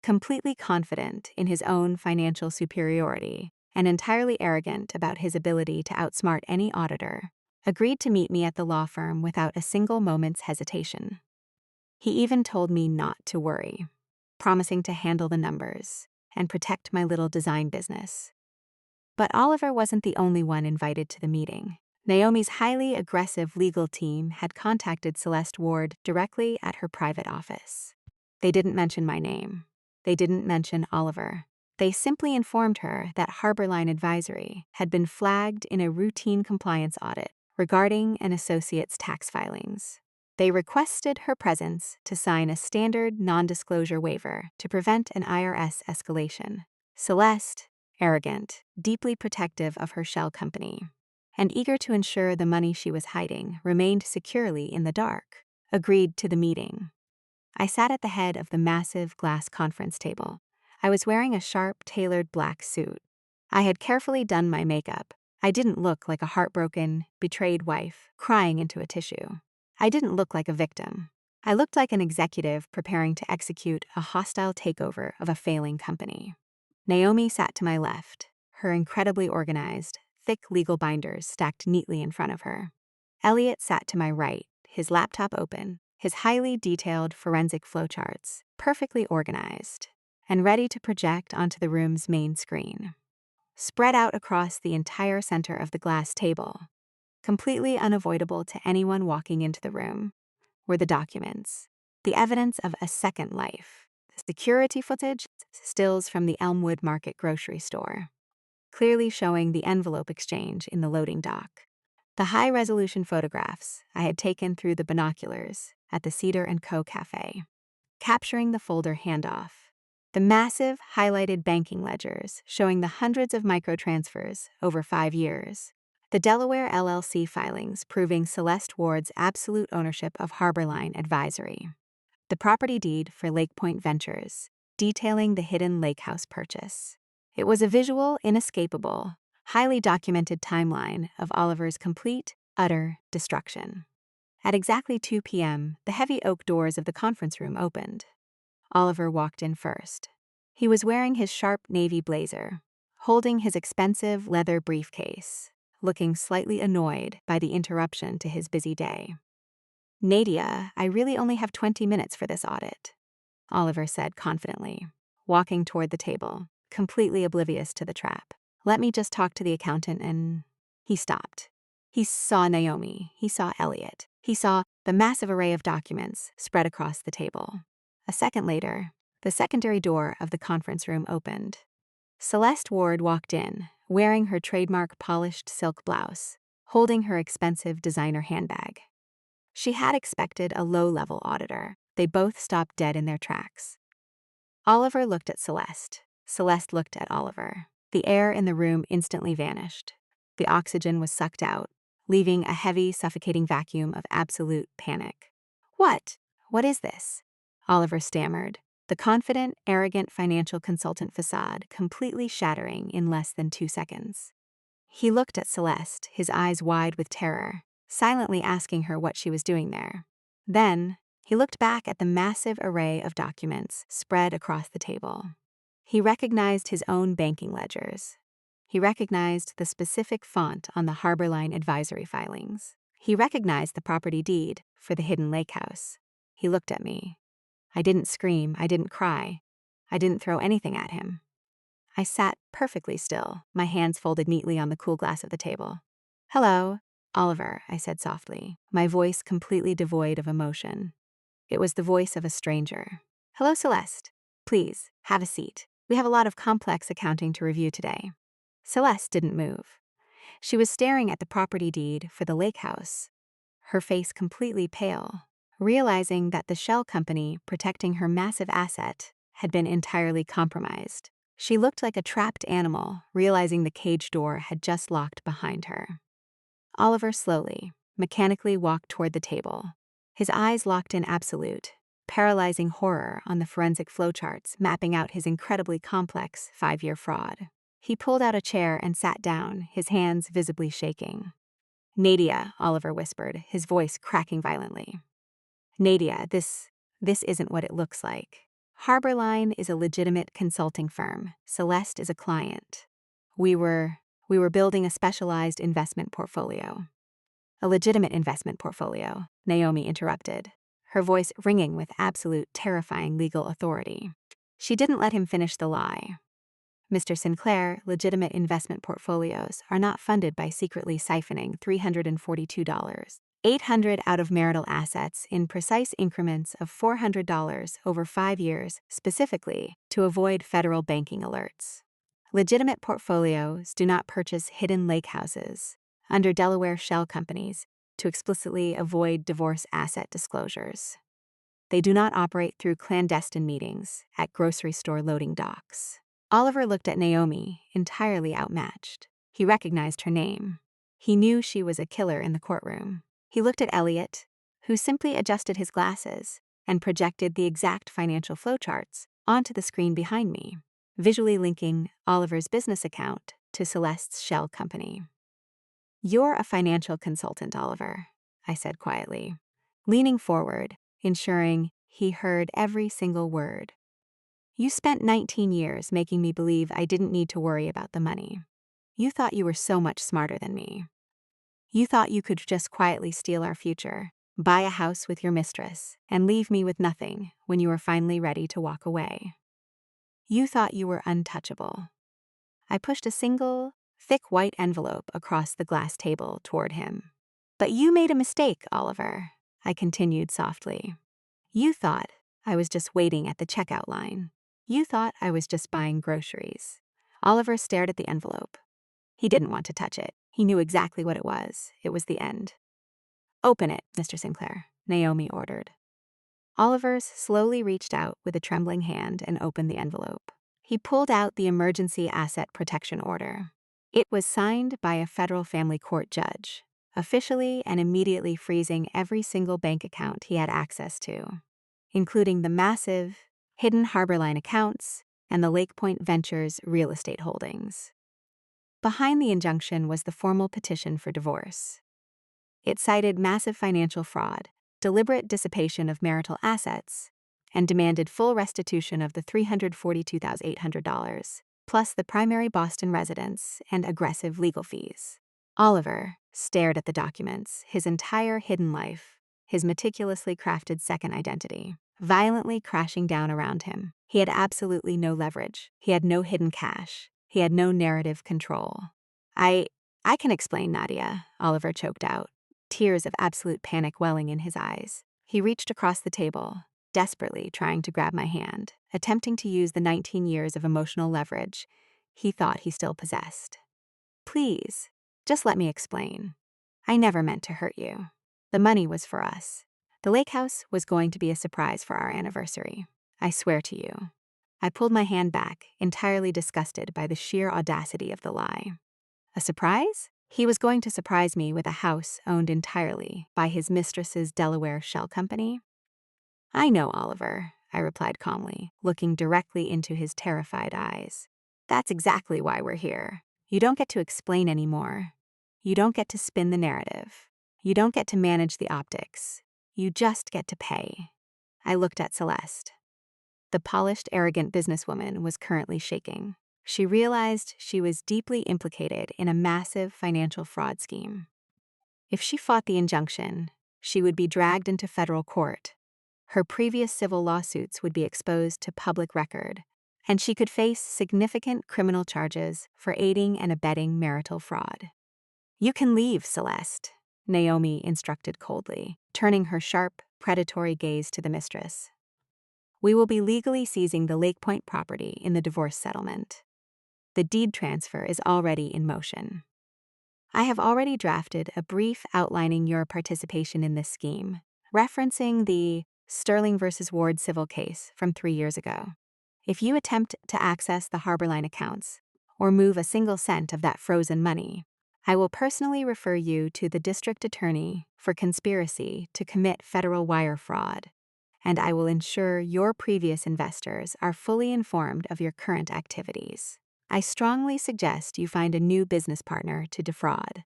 completely confident in his own financial superiority and entirely arrogant about his ability to outsmart any auditor, agreed to meet me at the law firm without a single moment's hesitation. He even told me not to worry, promising to handle the numbers and protect my little design business. But Oliver wasn't the only one invited to the meeting. Naomi's highly aggressive legal team had contacted Celeste Ward directly at her private office. They didn't mention my name. They didn't mention Oliver. They simply informed her that Harborline Advisory had been flagged in a routine compliance audit regarding an associate's tax filings. They requested her presence to sign a standard non-disclosure waiver to prevent an IRS escalation. Celeste, arrogant, deeply protective of her shell company, and eager to ensure the money she was hiding remained securely in the dark, agreed to the meeting. I sat at the head of the massive glass conference table. I was wearing a sharp, tailored black suit. I had carefully done my makeup. I didn't look like a heartbroken, betrayed wife crying into a tissue. I didn't look like a victim. I looked like an executive preparing to execute a hostile takeover of a failing company. Naomi sat to my left, her incredibly organized, thick legal binders stacked neatly in front of her. Elliot sat to my right, his laptop open, his highly detailed forensic flowcharts perfectly organized and ready to project onto the room's main screen. Spread out across the entire center of the glass table, completely unavoidable to anyone walking into the room, were the documents, the evidence of a second life, the security footage, stills from the Elmwood Market grocery store, clearly showing the envelope exchange in the loading dock. The high-resolution photographs I had taken through the binoculars at the Cedar & Co. cafe, capturing the folder handoff. The massive, highlighted banking ledgers showing the hundreds of microtransfers over 5 years. The Delaware LLC filings proving Celeste Ward's absolute ownership of Harborline Advisory. The property deed for Lake Point Ventures, detailing the hidden lake house purchase. It was a visual, inescapable, highly documented timeline of Oliver's complete, utter destruction. At exactly 2 p.m., the heavy oak doors of the conference room opened. Oliver walked in first. He was wearing his sharp navy blazer, holding his expensive leather briefcase, looking slightly annoyed by the interruption to his busy day. "Nadia, I really only have 20 minutes for this audit," Oliver said confidently, walking toward the table, completely oblivious to the trap. "Let me just talk to the accountant and—" He stopped. He saw Naomi. He saw Elliot. He saw the massive array of documents spread across the table. A second later, the secondary door of the conference room opened. Celeste Ward walked in, wearing her trademark polished silk blouse, holding her expensive designer handbag. She had expected a low-level auditor. They both stopped dead in their tracks. Oliver looked at Celeste. Celeste looked at Oliver. The air in the room instantly vanished. The oxygen was sucked out, leaving a heavy, suffocating vacuum of absolute panic. "What? What is this?" Oliver stammered, the confident, arrogant financial consultant facade completely shattering in less than 2 seconds. He looked at Celeste, his eyes wide with terror, silently asking her what she was doing there. Then, he looked back at the massive array of documents spread across the table. He recognized his own banking ledgers. He recognized the specific font on the Harborline Advisory filings. He recognized the property deed for the hidden lake house. He looked at me. I didn't scream, I didn't cry. I didn't throw anything at him. I sat perfectly still, my hands folded neatly on the cool glass of the table. "Hello," Oliver, I said softly, my voice completely devoid of emotion. It was the voice of a stranger. Hello, Celeste. Please, have a seat. We have a lot of complex accounting to review today. Celeste didn't move. She was staring at the property deed for the lake house, her face completely pale, realizing that the shell company protecting her massive asset had been entirely compromised. She looked like a trapped animal, realizing the cage door had just locked behind her. Oliver slowly, mechanically walked toward the table, his eyes locked in absolute, paralyzing horror on the forensic flowcharts mapping out his incredibly complex 5-year fraud. He pulled out a chair and sat down, his hands visibly shaking. Nadia, Oliver whispered, his voice cracking violently. Nadia, this isn't what it looks like. Harborline is a legitimate consulting firm. Celeste is a client. We were building a specialized investment portfolio. A legitimate investment portfolio, Naomi interrupted, her voice ringing with absolute terrifying legal authority. She didn't let him finish the lie. Mr. Sinclair, legitimate investment portfolios are not funded by secretly siphoning $342.800 out of marital assets in precise increments of $400 over 5 years, specifically to avoid federal banking alerts. Legitimate portfolios do not purchase hidden lake houses under Delaware shell companies to explicitly avoid divorce asset disclosures. They do not operate through clandestine meetings at grocery store loading docks. Oliver looked at Naomi, entirely outmatched. He recognized her name. He knew she was a killer in the courtroom. He looked at Elliot, who simply adjusted his glasses and projected the exact financial flowcharts onto the screen behind me, visually linking Oliver's business account to Celeste's shell company. You're a financial consultant, Oliver, I said quietly, leaning forward, ensuring he heard every single word. You spent 19 years making me believe I didn't need to worry about the money. You thought you were so much smarter than me. You thought you could just quietly steal our future, buy a house with your mistress, and leave me with nothing when you were finally ready to walk away. You thought you were untouchable. I pushed a single, thick white envelope across the glass table toward him. But you made a mistake, Oliver, I continued softly. You thought I was just waiting at the checkout line. You thought I was just buying groceries. Oliver stared at the envelope. He didn't want to touch it. He knew exactly what it was. It was the end. Open it, Mr. Sinclair, Naomi ordered. Oliver slowly reached out with a trembling hand and opened the envelope. He pulled out the emergency asset protection order. It was signed by a federal family court judge, officially and immediately freezing every single bank account he had access to, including the massive, hidden Harborline accounts and the Lake Point Ventures real estate holdings. Behind the injunction was the formal petition for divorce. It cited massive financial fraud, deliberate dissipation of marital assets, and demanded full restitution of the $342,800, plus the primary Boston residence and aggressive legal fees. Oliver stared at the documents, his entire hidden life, his meticulously crafted second identity, violently crashing down around him. He had absolutely no leverage. He had no hidden cash. He had no narrative control. I can explain, Nadia, Oliver choked out, tears of absolute panic welling in his eyes. He reached across the table, desperately trying to grab my hand, attempting to use the 19 years of emotional leverage he thought he still possessed. Please, just let me explain. I never meant to hurt you. The money was for us. The lake house was going to be a surprise for our anniversary. I swear to you. I pulled my hand back, entirely disgusted by the sheer audacity of the lie. A surprise? He was going to surprise me with a house owned entirely by his mistress's Delaware shell company? I know, Oliver, I replied calmly, looking directly into his terrified eyes. That's exactly why we're here. You don't get to explain anymore. You don't get to spin the narrative. You don't get to manage the optics. You just get to pay. I looked at Celeste. The polished, arrogant businesswoman was currently shaking. She realized she was deeply implicated in a massive financial fraud scheme. If she fought the injunction, she would be dragged into federal court. Her previous civil lawsuits would be exposed to public record, and she could face significant criminal charges for aiding and abetting marital fraud. You can leave, Celeste, Naomi instructed coldly, turning her sharp, predatory gaze to the mistress. "We will be legally seizing the Lake Point property in the divorce settlement. The deed transfer is already in motion. I have already drafted a brief outlining your participation in this scheme, referencing the Sterling versus Ward civil case from 3 years ago. If you attempt to access the Harborline accounts or move a single cent of that frozen money, I will personally refer you to the district attorney for conspiracy to commit federal wire fraud, and I will ensure your previous investors are fully informed of your current activities. I strongly suggest you find a new business partner to defraud."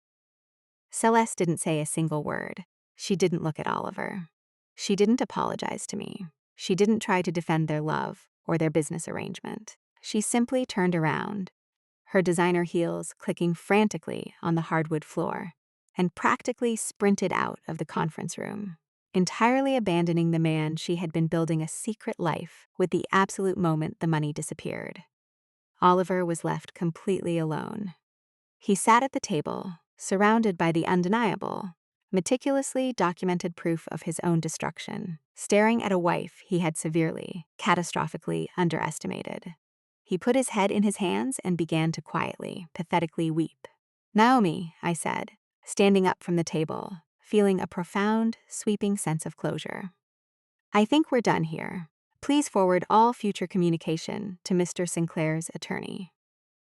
Celeste didn't say a single word. She didn't look at Oliver. She didn't apologize to me. She didn't try to defend their love or their business arrangement. She simply turned around, her designer heels clicking frantically on the hardwood floor, and practically sprinted out of the conference room, entirely abandoning the man she had been building a secret life with the absolute moment the money disappeared. Oliver was left completely alone. He sat at the table, surrounded by the undeniable, meticulously documented proof of his own destruction, staring at a wife he had severely, catastrophically underestimated. He put his head in his hands and began to quietly, pathetically weep. "Naomi," I said, standing up from the table, feeling a profound, sweeping sense of closure. "I think we're done here. Please forward all future communication to Mr. Sinclair's attorney."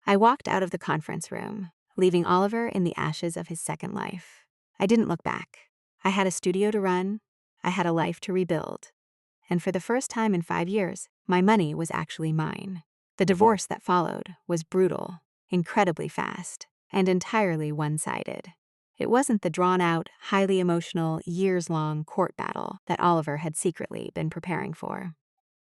I walked out of the conference room, leaving Oliver in the ashes of his second life. I didn't look back. I had a studio to run, I had a life to rebuild, and for the first time in 5 years, my money was actually mine. The divorce that followed was brutal, incredibly fast, and entirely one-sided. It wasn't the drawn-out, highly emotional, years-long court battle that Oliver had secretly been preparing for.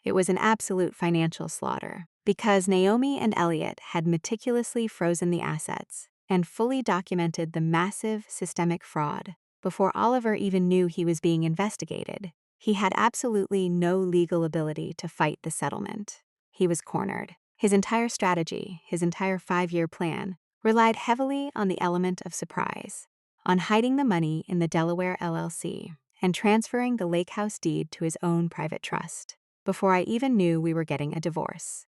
It was an absolute financial slaughter, because Naomi and Elliot had meticulously frozen the assets and fully documented the massive systemic fraud before Oliver even knew he was being investigated. He had absolutely no legal ability to fight the settlement. He was cornered. His entire strategy, his entire 5-year plan, relied heavily on the element of surprise, on hiding the money in the Delaware LLC and transferring the lake house deed to his own private trust, before I even knew we were getting a divorce.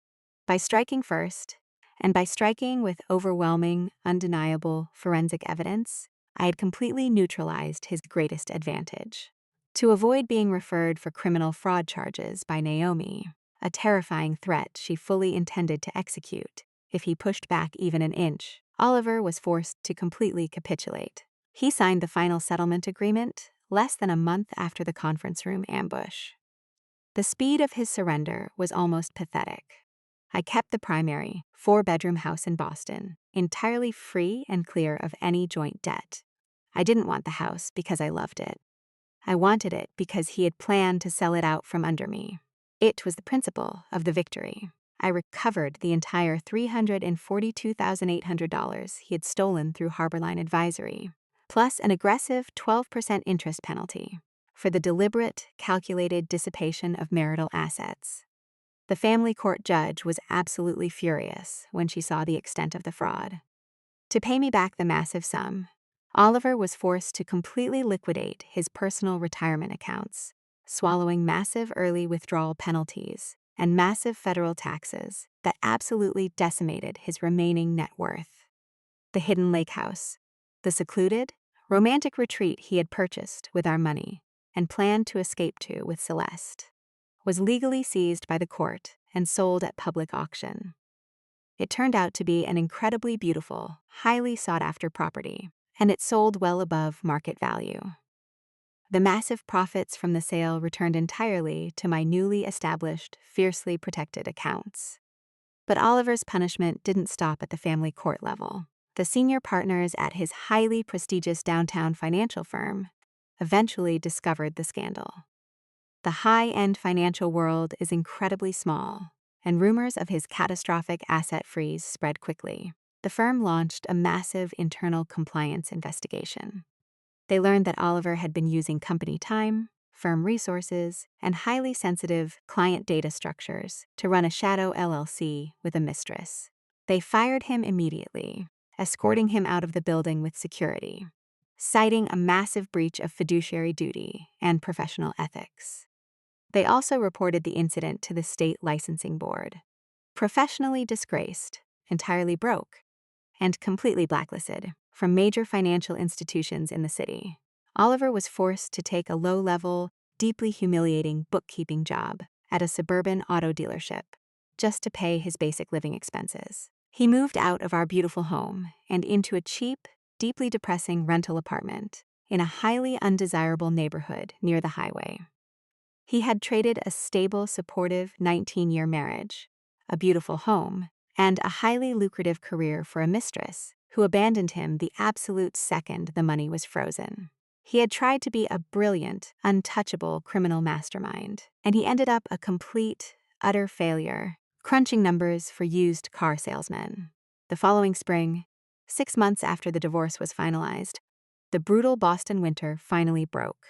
By striking first, and by striking with overwhelming, undeniable forensic evidence, I had completely neutralized his greatest advantage. To avoid being referred for criminal fraud charges by Naomi, a terrifying threat she fully intended to execute if he pushed back even an inch, Oliver was forced to completely capitulate. He signed the final settlement agreement less than a month after the conference room ambush. The speed of his surrender was almost pathetic. I kept the primary, 4-bedroom house in Boston, entirely free and clear of any joint debt. I didn't want the house because I loved it. I wanted it because he had planned to sell it out from under me. It was the principle of the victory. I recovered the entire $342,800 he had stolen through Harborline Advisory, plus an aggressive 12% interest penalty for the deliberate, calculated dissipation of marital assets. The family court judge was absolutely furious when she saw the extent of the fraud. To pay me back the massive sum, Oliver was forced to completely liquidate his personal retirement accounts, swallowing massive early withdrawal penalties and massive federal taxes that absolutely decimated his remaining net worth. The hidden lake house, the secluded, romantic retreat he had purchased with our money and planned to escape to with Celeste, was legally seized by the court and sold at public auction. It turned out to be an incredibly beautiful, highly sought-after property, and it sold well above market value. The massive profits from the sale returned entirely to my newly established, fiercely protected accounts. But Oliver's punishment didn't stop at the family court level. The senior partners at his highly prestigious downtown financial firm eventually discovered the scandal. The high-end financial world is incredibly small, and rumors of his catastrophic asset freeze spread quickly. The firm launched a massive internal compliance investigation. They learned that Oliver had been using company time, firm resources, and highly sensitive client data structures to run a shadow LLC with a mistress. They fired him immediately, escorting him out of the building with security. citing a massive breach of fiduciary duty and professional ethics. They also reported the incident to the state licensing board. Professionally disgraced, entirely broke, and completely blacklisted from major financial institutions in the city, Oliver was forced to take a low-level, deeply humiliating bookkeeping job at a suburban auto dealership just to pay his basic living expenses. He moved out of our beautiful home and into a cheap, deeply depressing rental apartment in a highly undesirable neighborhood near the highway. He had traded a stable, supportive 19-year marriage, a beautiful home, and a highly lucrative career for a mistress who abandoned him the absolute second the money was frozen. He had tried to be a brilliant, untouchable criminal mastermind, and he ended up a complete, utter failure, crunching numbers for used car salesmen. The following spring, 6 months after the divorce was finalized, the brutal Boston winter finally broke.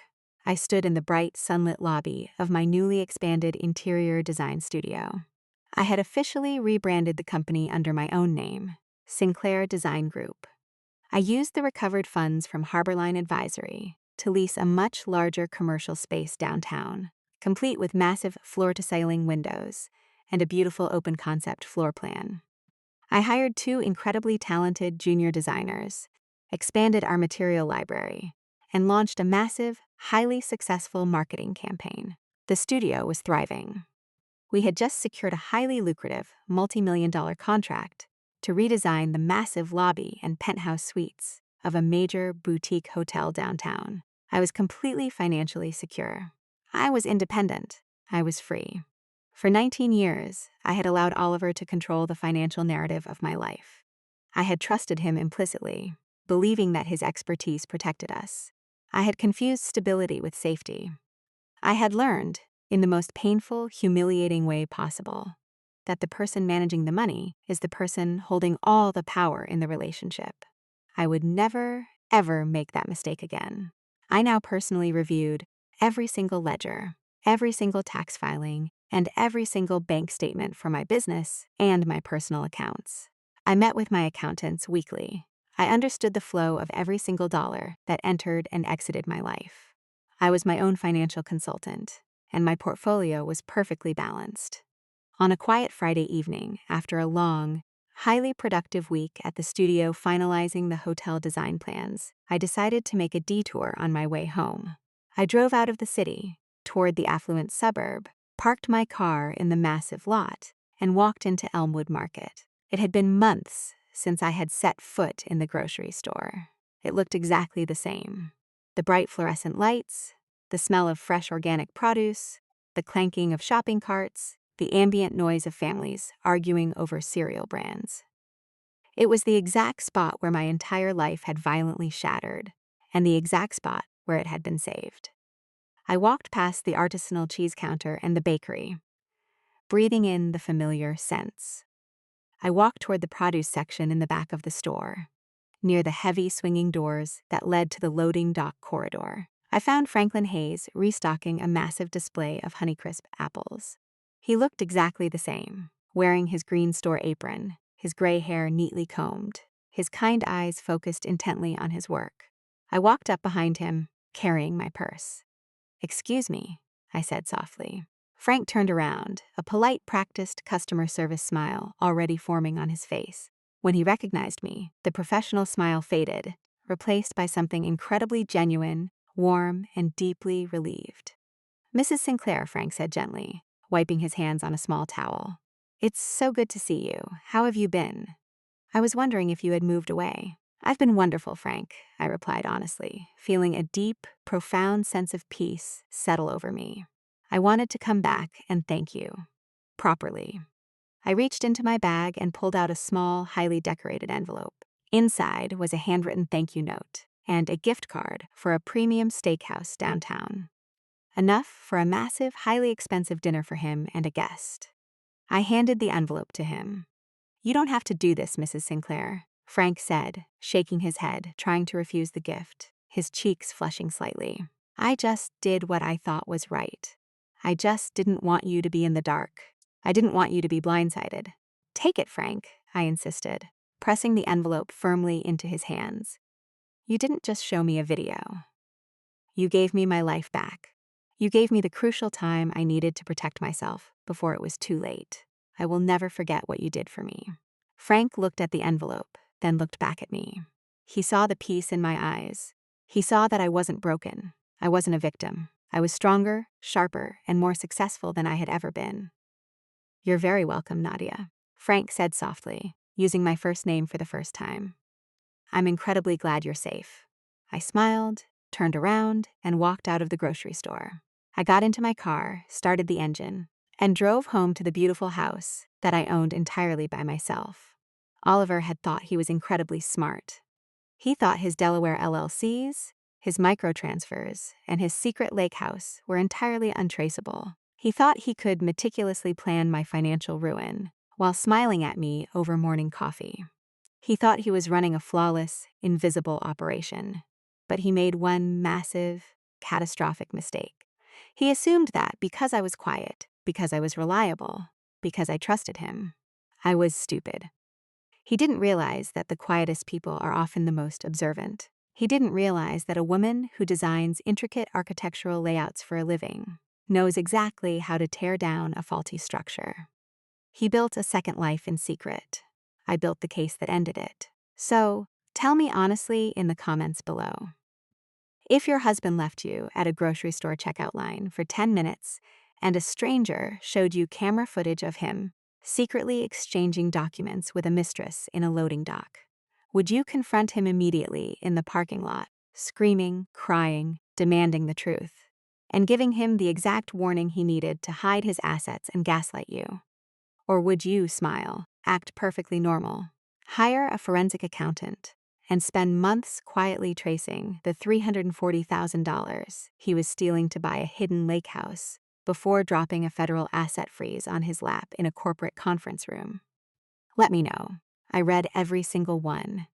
I stood in the bright, sunlit lobby of my newly expanded interior design studio. I had officially rebranded the company under my own name, Sinclair Design Group. I used the recovered funds from Harborline Advisory to lease a much larger commercial space downtown, complete with massive floor-to-ceiling windows and a beautiful open-concept floor plan. I hired 2 incredibly talented junior designers, expanded our material library, and launched a massive, highly successful marketing campaign. The studio was thriving. We had just secured a highly lucrative, multi-million-dollar contract to redesign the massive lobby and penthouse suites of a major boutique hotel downtown. I was completely financially secure. I was independent. I was free. For 19 years, I had allowed Oliver to control the financial narrative of my life. I had trusted him implicitly, believing that his expertise protected us. I had confused stability with safety. I had learned, in the most painful, humiliating way possible, that the person managing the money is the person holding all the power in the relationship. I would never, ever make that mistake again. I now personally reviewed every single ledger, every single tax filing, and every single bank statement for my business and my personal accounts. I met with my accountants weekly. I understood the flow of every single dollar that entered and exited my life. I was my own financial consultant, and my portfolio was perfectly balanced. On a quiet Friday evening, after a long, highly productive week at the studio finalizing the hotel design plans, I decided to make a detour on my way home. I drove out of the city, toward the affluent suburb, parked my car in the massive lot, and walked into Elmwood Market. It had been months since I had set foot in the grocery store. It looked exactly the same. The bright fluorescent lights, the smell of fresh organic produce, the clanking of shopping carts, the ambient noise of families arguing over cereal brands. It was the exact spot where my entire life had violently shattered, and the exact spot where it had been saved. I walked past the artisanal cheese counter and the bakery, breathing in the familiar scents. I walked toward the produce section in the back of the store, near the heavy swinging doors that led to the loading dock corridor. I found Franklin Hayes restocking a massive display of Honeycrisp apples. He looked exactly the same, wearing his green store apron, his gray hair neatly combed, his kind eyes focused intently on his work. I walked up behind him, carrying my purse. "Excuse me," I said softly. Frank turned around, a polite, practiced customer service smile already forming on his face. When he recognized me, the professional smile faded, replaced by something incredibly genuine, warm, and deeply relieved. "Mrs. Sinclair," Frank said gently, wiping his hands on a small towel. "It's so good to see you. How have you been? I was wondering if you had moved away." "I've been wonderful, Frank," I replied honestly, feeling a deep, profound sense of peace settle over me. I wanted to come back and thank you. Properly. I reached into my bag and pulled out a small, highly decorated envelope. Inside was a handwritten thank you note and a gift card for a premium steakhouse downtown. Enough for a massive, highly expensive dinner for him and a guest. I handed the envelope to him. "You don't have to do this, Mrs. Sinclair," Frank said, shaking his head, trying to refuse the gift, his cheeks flushing slightly. "I just did what I thought was right. I just didn't want you to be in the dark. I didn't want you to be blindsided." "Take it, Frank," I insisted, pressing the envelope firmly into his hands. You didn't just show me a video. You gave me my life back. You gave me the crucial time I needed to protect myself before it was too late. I will never forget what you did for me." Frank looked at the envelope, then looked back at me. He saw the peace in my eyes. He saw that I wasn't broken. I wasn't a victim. I was stronger, sharper, and more successful than I had ever been. "You're very welcome, Nadia," Frank said softly, using my first name for the first time. "I'm incredibly glad you're safe." I smiled, turned around, and walked out of the grocery store. I got into my car, started the engine, and drove home to the beautiful house that I owned entirely by myself. Oliver had thought he was incredibly smart. He thought his Delaware LLCs, his microtransfers, and his secret lake house were entirely untraceable. He thought he could meticulously plan my financial ruin while smiling at me over morning coffee. He thought he was running a flawless, invisible operation. But he made one massive, catastrophic mistake. He assumed that because I was quiet, because I was reliable, because I trusted him, I was stupid. He didn't realize that the quietest people are often the most observant. He didn't realize that a woman who designs intricate architectural layouts for a living knows exactly how to tear down a faulty structure. He built a second life in secret. I built the case that ended it. So, tell me honestly in the comments below. If your husband left you at a grocery store checkout line for 10 minutes and a stranger showed you camera footage of him secretly exchanging documents with a mistress in a loading dock, would you confront him immediately in the parking lot, screaming, crying, demanding the truth, and giving him the exact warning he needed to hide his assets and gaslight you? Or would you smile, act perfectly normal, hire a forensic accountant, and spend months quietly tracing the $340,000 he was stealing to buy a hidden lake house before dropping a federal asset freeze on his lap in a corporate conference room? Let me know. I read every single one,